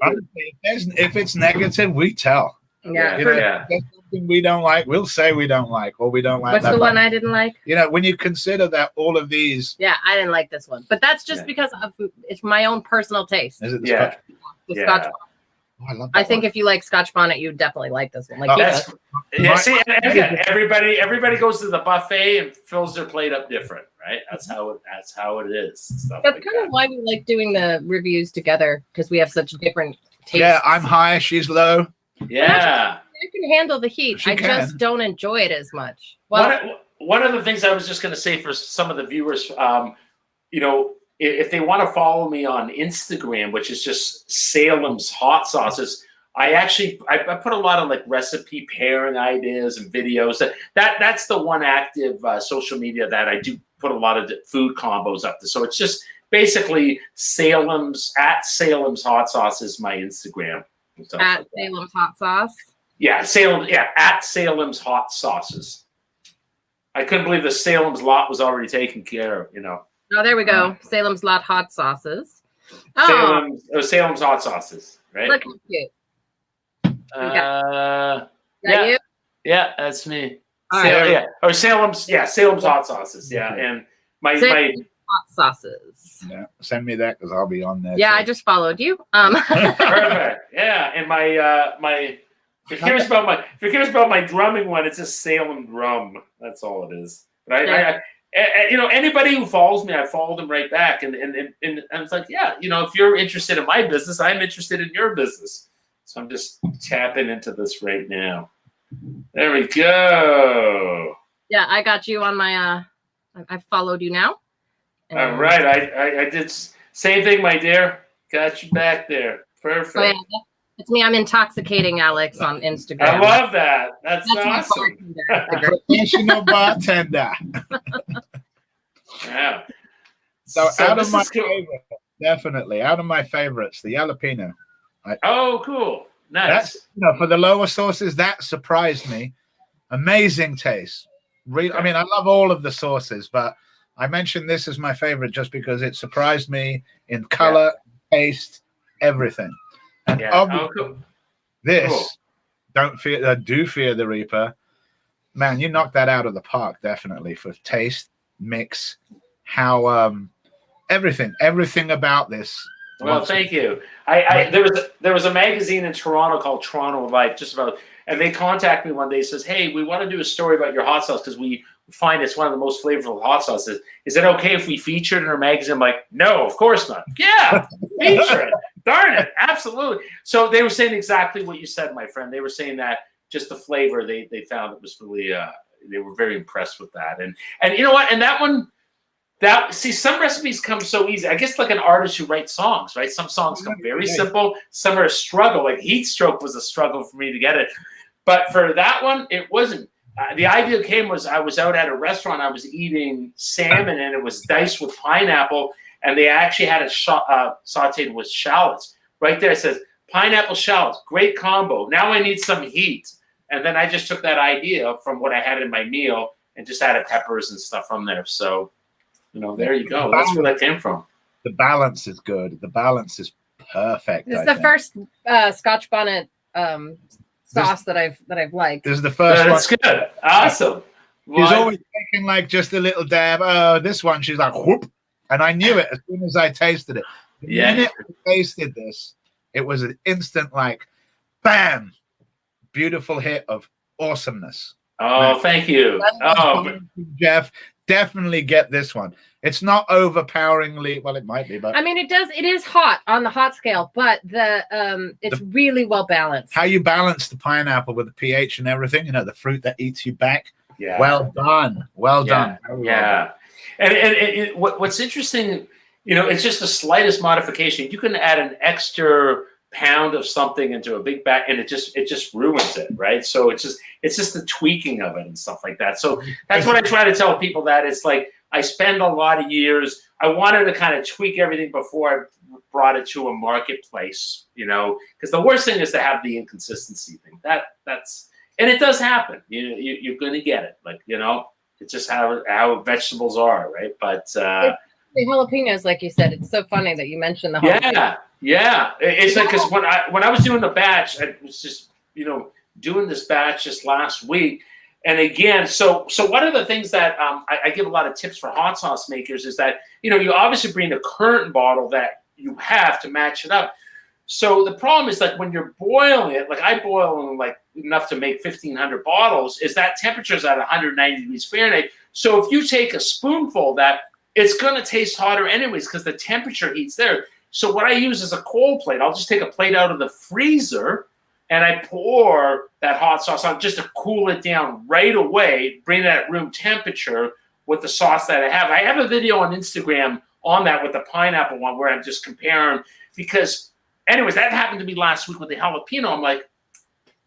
If it's negative, we tell. Yeah. If there's something we don't like, we'll say we don't like, or we don't like. What's the one I didn't like? When you consider that all of these. Yeah, I didn't like this one, but that's just because it's my own personal taste. Is it the Scotch bonnet? Oh, I love that. I think if you like Scotch bonnet, you'd definitely like this one. See, and again, everybody goes to the buffet and fills their plate up different, right? That's how it is. That's kind of why we like doing the reviews together, because we have such different tastes. Yeah, I'm high, she's low. Yeah, I can handle the heat. Just don't enjoy it as much. Well, one of the things I was just going to say for some of the viewers, if they want to follow me on Instagram, which is just Salems Hotsauces, I put a lot of recipe pairing ideas and videos. That's the one active social media that I do put a lot of food combos up to. So it's just basically Salems Hotsauces is my Instagram. At Salems Hot Sauce. Yeah, at Salems Hotsauces. I couldn't believe the Salems lot was already taken care of. Oh, there we go. Salems Lot Hotsauces. Salems Hotsauces, right? Look how cute. You? Yeah, that's me. Salems Hotsauces. Yeah, and my hot sauces. Yeah, send me that because I'll be on there. Yeah, too. I just followed you. Perfect. Yeah, and my. If you're curious about my drumming one, it's a Salem drum. That's all it is. But anybody who follows me, I follow them right back, and it's like, if you're interested in my business, I'm interested in your business. So I'm just tapping into this right now. There we go. Yeah, I got you on my. I followed you now. All right, I did same thing, my dear. Got you back there. Perfect. Oh, yeah. It's me. I'm intoxicating Alex on Instagram. I love that. That's awesome. Professional bartender. Yeah. So out of my favorite, definitely out of my favorites, the jalapeno. Oh, cool. Nice. For the lower sauces, that surprised me. Amazing taste. I mean, I love all of the sauces, but I mentioned this as my favorite just because it surprised me in color, taste, everything. And obviously, this, do fear the Reaper. Man, you knocked that out of the park, definitely, for taste, mix, how everything about this. Well, thank you. There was a magazine in Toronto called Toronto Life, and they contacted me one day. Says, "Hey, we want to do a story about your hot sauce because we find it's one of the most flavorful hot sauces. Is it okay if we feature it in our magazine?" I'm like, "No, of course not. Yeah, feature it. Darn it, absolutely." So they were saying exactly what you said, my friend. They were saying that just the flavor they found it was really they were very impressed with that. And you know what? And that one. Some recipes come so easy. I guess like an artist who writes songs, right? Some songs come very simple. Some are a struggle. Like Heat Stroke was a struggle for me to get it. But for that one, it wasn't. The idea I was out at a restaurant. I was eating salmon, and it was diced with pineapple. And they actually had it sauteed with shallots. Right there it says, pineapple shallots, great combo. Now I need some heat. And then I just took that idea from what I had in my meal and just added peppers and stuff from there. So, there you go. That's where that came from. The balance is good. The balance is perfect. This is the first Scotch bonnet sauce that I've liked. This is the first one. That's good. Awesome. She's always taking like just a little dab. Oh, this one, she's like, whoop. And I knew it as soon as I tasted it. The minute I tasted this, it was an instant like, bam, beautiful hit of awesomeness. Oh, thank you. Jeff, definitely get this one. It's not overpoweringly, well, it might be, but I mean, it is hot on the hot scale, but it's really well balanced. How you balance the pineapple with the pH and everything, the fruit that eats you back. Yeah. Well done. Well done. Yeah. And what's interesting, it's just the slightest modification. You can add an extra pound of something into a big bag, and it just ruins it, right? So it's just the tweaking of it and stuff like that. So that's what I try to tell people, that it's like I spend a lot of years. I wanted to kind of tweak everything before I brought it to a marketplace, because the worst thing is to have the inconsistency thing. And it does happen. You're going to get it, it's just how vegetables are, right? But the jalapenos, like you said, it's so funny that you mentioned the jalapenos. Yeah. It's like, because when I was doing the batch, I was just doing this batch just last week, and again, so one of the things that I give a lot of tips for hot sauce makers is that you obviously bring the current bottle that you have to match it up. So the problem is like when you're boiling it, like I boil like enough to make 1,500 bottles, is that temperature is at 190 degrees Fahrenheit. So if you take a spoonful of that, it's going to taste hotter anyways because the temperature heat's there. So what I use is a cold plate. I'll just take a plate out of the freezer and I pour that hot sauce on just to cool it down right away, bring it at room temperature with the sauce that I have. I have a video on Instagram on that with the pineapple one where I'm just comparing, because anyways, that happened to me last week with the jalapeno. I'm like,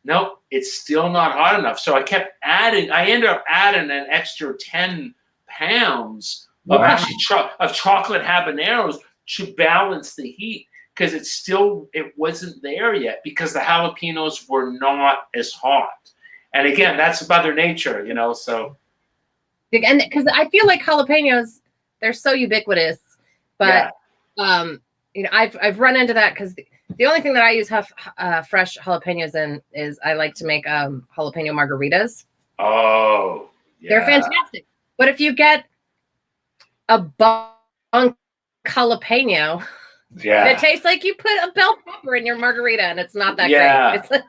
nope, it's still not hot enough. So I kept adding. I ended up adding an extra 10 pounds of actually of chocolate habaneros to balance the heat, because it wasn't there yet because the jalapenos were not as hot. And again, that's Mother Nature, so. And because I feel like jalapenos, they're so ubiquitous, but I've run into that because the only thing that I use fresh jalapenos in is I like to make jalapeno margaritas. Oh, yeah. They're fantastic. But if you get a bunk jalapeno, it tastes like you put a bell pepper in your margarita, and it's not that great. It's like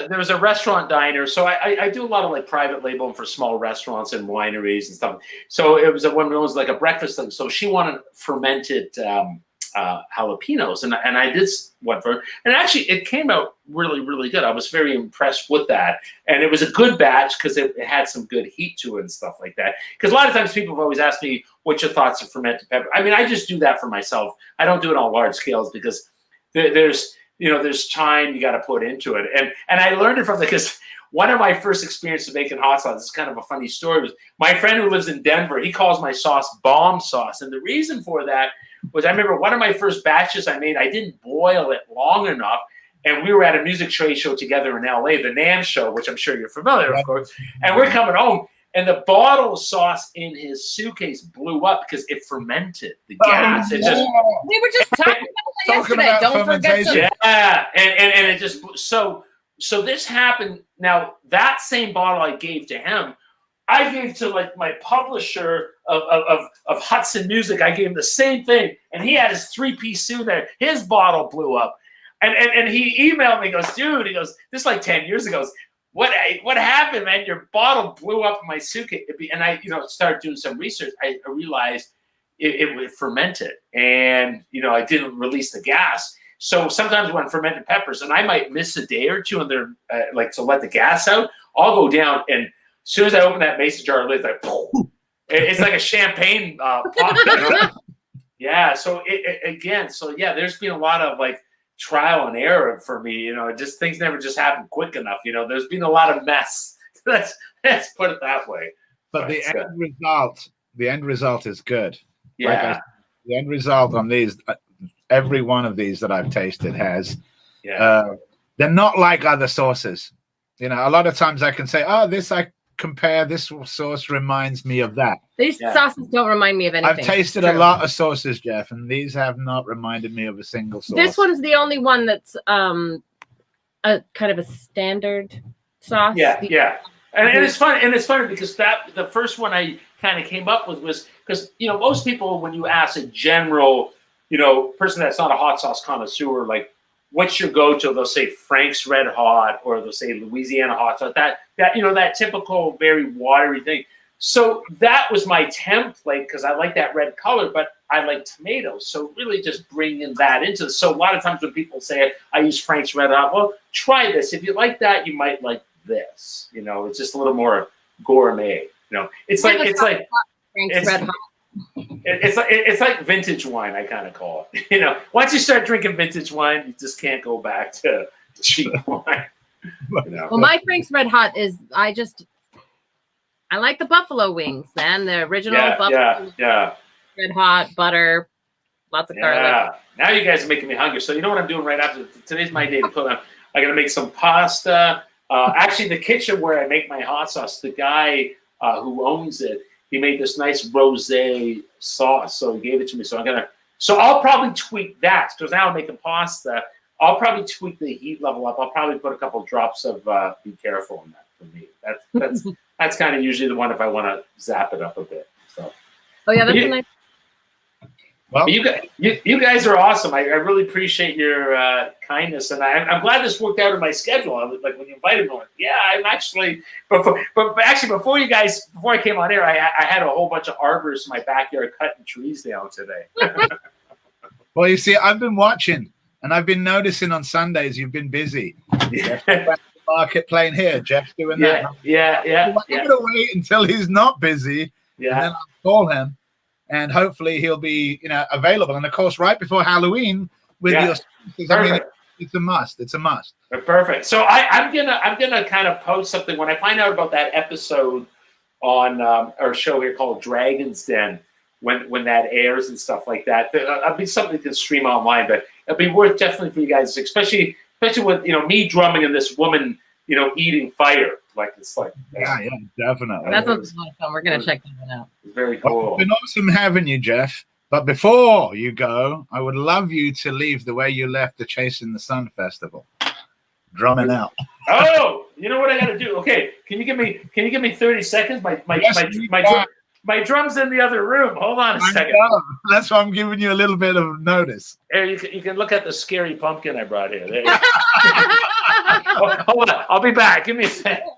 there was a restaurant diner. So I do a lot of like private labeling for small restaurants and wineries and stuff. So it was a woman who was like a breakfast thing. So she wanted fermented jalapenos, and I did one for her, and actually it came out really, really good. I was very impressed with that, and it was a good batch because it had some good heat to it and stuff like that. Because a lot of times people have always asked me, what's your thoughts of fermented pepper? I mean, I just do that for myself. I don't do it on large scales because there's time you got to put into it, and I learned it from because one of my first experiences making hot sauce, this is kind of a funny story, was my friend who lives in Denver. He calls my sauce bomb sauce, and the reason for that was I remember one of my first batches I made, I didn't boil it long enough, and we were at a music trade show together in LA, the NAMM show, which I'm sure you're familiar, of course, and we're coming home, And the bottle of sauce in his suitcase blew up because it fermented. The gas. We were just talking about that yesterday. Don't forget to. Yeah, and it just so this happened. Now that same bottle I gave to him, I gave to like my publisher of Hudson Music. I gave him the same thing, and he had his 3-piece suit there. His bottle blew up, and he emailed me. He goes, dude. He goes, this is like 10 years ago. What happened, man? Your bottle blew up in my suitcase. And I, started doing some research. I realized it fermented, and I didn't release the gas. So sometimes when fermented peppers, and I might miss a day or two, and they're like to let the gas out, I'll go down, and as soon as I open that mason jar lid, like it's like a champagne pop. Yeah. So there's been a lot of like trial and error for me, just things never just happen quick enough. There's been a lot of mess. Let's put it that way. But the end result is good. Yeah. The end result on these, every one of these that I've tasted has, they're not like other sauces. A lot of times I can say, this sauce reminds me of that. These sauces don't remind me of anything. I've tasted a lot of sauces, Jeff, and these have not reminded me of a single sauce. This one's the only one that's a kind of a standard sauce. Yeah. And it's funny, because the first one I kind of came up with was because most people, when you ask a general person that's not a hot sauce connoisseur, like, what's your go-to? They'll say Frank's Red Hot, or they'll say Louisiana Hot Sauce. That typical very watery thing. So that was my template because I like that red color, but I like tomatoes. So really just bringing that into. So a lot of times when people say I use Frank's Red Hot, well, try this. If you like that, you might like this. It's just a little more gourmet. It's like Frank's Red Hot. It's like vintage wine, I kind of call it. Once you start drinking vintage wine, you just can't go back to cheap wine. Well, my Frank's Red Hot is I like the buffalo wings, man. The original buffalo Red Hot, butter, lots of garlic. Yeah. Now you guys are making me hungry. So you know what I'm doing right after? Today's my day to cook. I'm gonna make some pasta. Actually, the kitchen where I make my hot sauce, the guy who owns it, he made this nice rosé sauce, so he gave it to me. So I'll probably tweak that because now I'm making pasta. I'll probably tweak the heat level up. I'll probably put a couple drops of Be Careful in that for me. That's kind of usually the one if I want to zap it up a bit. So. Oh yeah, that's a nice. Well, you guys are awesome. I really appreciate your kindness, and I'm glad this worked out in my schedule. I was like when you invited me, I'm actually. But actually, before I came on air, I had a whole bunch of arborists in my backyard cutting trees down today. Well, you see, I've been watching, and I've been noticing on Sundays you've been busy. Yeah. Market playing here, Jeff's doing that. Yeah. I'm gonna wait until he's not busy, and then I'll call him. And hopefully he'll be, available. And of course, right before Halloween, with your, it's a must. It's a must. Perfect. So I'm gonna kind of post something when I find out about that episode on our show here called Dragon's Den. When that airs and stuff like that, that'll be something you can stream online. But it'll be worth definitely for you guys, especially with me drumming and this woman, eating fire. Yeah, definitely. That's a lot of fun. We're gonna check that one out. It's very cool. Well, it's been awesome having you, Jeff. But before you go, I would love you to leave the way you left the Chasing the Sun Festival, drumming out. Oh, you know what I got to do? Okay, can you give me 30 seconds? My drum's in the other room. Hold on a second. That's why I'm giving you a little bit of notice. Here, you can look at the scary pumpkin I brought here. There you go. Hold on, I'll be back. Give me a second.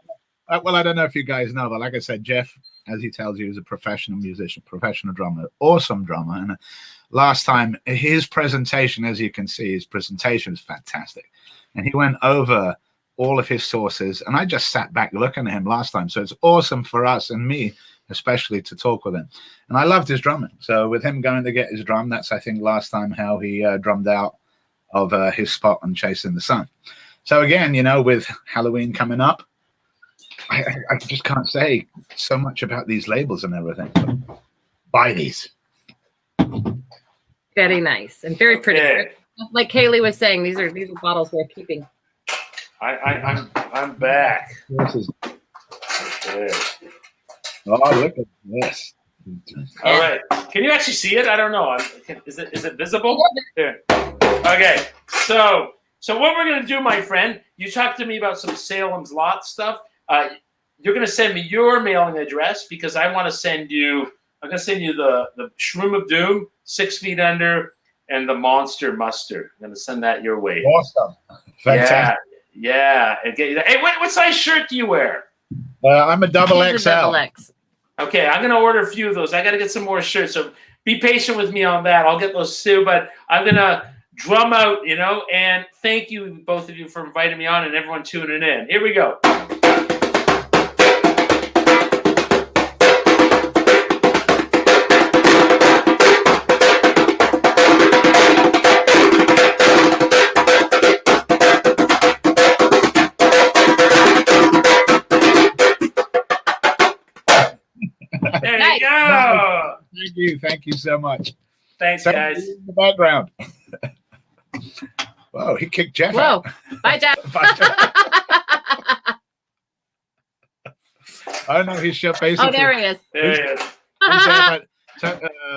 Well, I don't know if you guys know, but like I said, Jeff, as he tells you, is a professional musician, professional drummer, awesome drummer. And last time, his presentation, as you can see, his presentation is fantastic. And he went over all of his sources, and I just sat back looking at him last time. So it's awesome for us and me, especially, to talk with him. And I loved his drumming. So with him going to get his drum, that's, I think, last time how he drummed out of his spot on Chasing the Sun. So again, with Halloween coming up, I just can't say so much about these labels and everything. But buy these. Very nice and very pretty. Okay. Like Kaylee was saying, these are bottles we're keeping. I'm back. This is Okay. Oh, look at this. All right. Can you actually see it? I don't know. Is it visible? There. Okay. So what we're gonna do, my friend? You talked to me about some Salem's Lot stuff. You're gonna send me your mailing address because I want to send you. I'm gonna send you the Shroom of Doom, 6 Feet Under, and the Monster Mustard. I'm gonna send that your way. Awesome. Fantastic. Yeah. And get you that. Hey, what size shirt do you wear? I'm a double He's XL. a double X. Okay, I'm gonna order a few of those. I gotta get some more shirts, so be patient with me on that. I'll get those too, but I'm gonna drum out, and thank you, both of you, for inviting me on and everyone tuning in. Here we go. There you go. Thank you so much. Thanks, guys. In the background. Whoa, he kicked Jeff Whoa. out. Bye, Jeff. Bye, Jeff. Oh no, he's basically. Oh, there he is. There he is.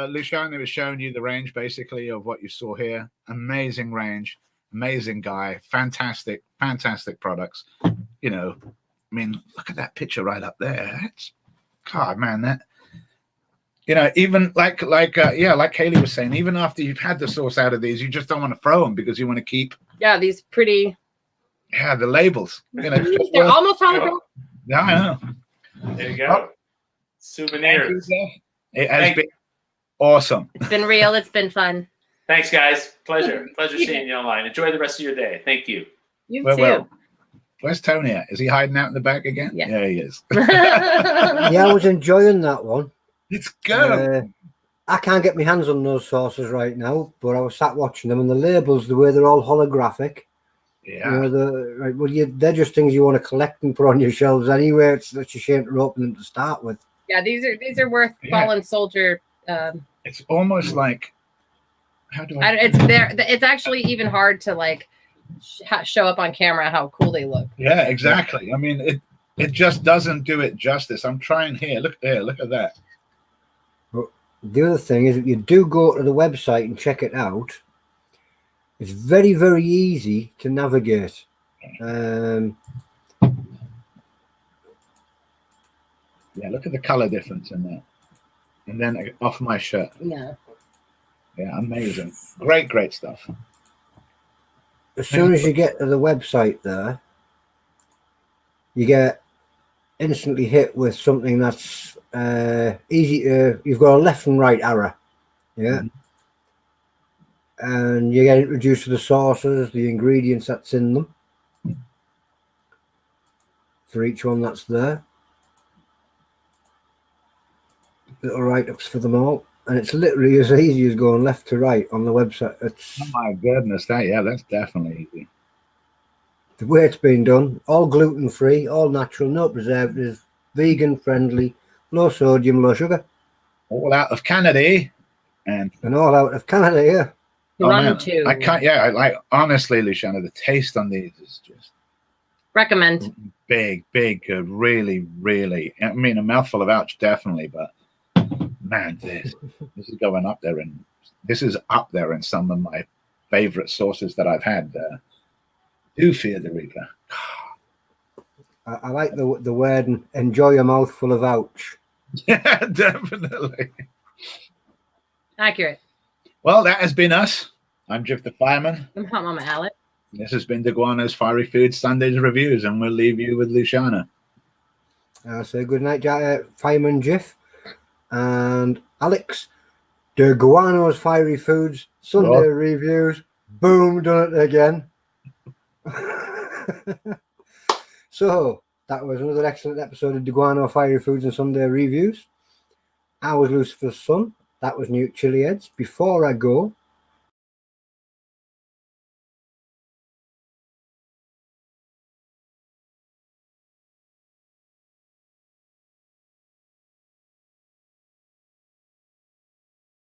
Luciano was showing you the range basically of what you saw here. Amazing range, amazing guy, fantastic products. I mean, look at that picture right up there. That's, God, man, that. Even like Kaylee was saying, even after you've had the sauce out of these, you just don't want to throw them because you want to keep. Yeah, these pretty. Yeah, the labels. They're almost holographic. Yeah, I know. There you go. Souvenirs. It has been awesome. It's been real. It's been fun. Thanks, guys. Pleasure seeing you online. Enjoy the rest of your day. Thank you. You too. Well, where's Tony at? Is he hiding out in the back again? Yeah. Yeah, he is. Yeah, I was enjoying that one. It's good. I can't get my hands on those sauces right now, but I was sat watching them, and the labels, the way they're all holographic. Yeah. They're just things you want to collect and put on your shelves anyway. It's such a shame to open them to start with. Yeah, these are worth fallen soldier. It's almost like, how do I? It's there. It's actually even hard to like show up on camera how cool they look. Yeah, exactly. I mean, it just doesn't do it justice. I'm trying here. Look there. Look at that. The other thing is, if you do go to the website and check it out, it's very, very easy to navigate. Yeah, look at the color difference in there. And then off my shirt. Yeah. Yeah, amazing. Great stuff. As soon as you get to the website there, you get instantly hit with something that's easy to. You've got a left and right arrow. Yeah. And you get introduced to the sauces, the ingredients that's in them. For each one that's there. Little write-ups for them all. And it's literally as easy as going left to right on the website. It's, Oh my goodness, that's definitely easy. the way it's been done, all gluten-free, all natural, no preservatives, vegan-friendly, low sodium, low sugar. All out of Canada. And all out of Canada, yeah. Toronto. I can't. Yeah, I like honestly, Luciana. The taste on these is just Recommend. big, good. Really. I mean, a mouthful of ouch, definitely. But man, this is going up there, and this is up there in some of my favorite sauces that I've had. Do fear the Reaper. I like the word "enjoy a mouthful of ouch." Yeah, definitely. Accurate. Well, that has been us. I'm Jeff the Fireman. I'm Hot Mama Alex. This has been Deguano's Fiery Food Sundays Reviews, and we'll leave you with Luciana. So good night, Fireman Jeff and Alex. Deguano's Fiery Foods Sunday Reviews. Boom, done it again. So that was another excellent episode of Deguano Fiery Foods and Sunday Reviews. I was Lucifer's son. That was Newt Chilli-heads. Before I go,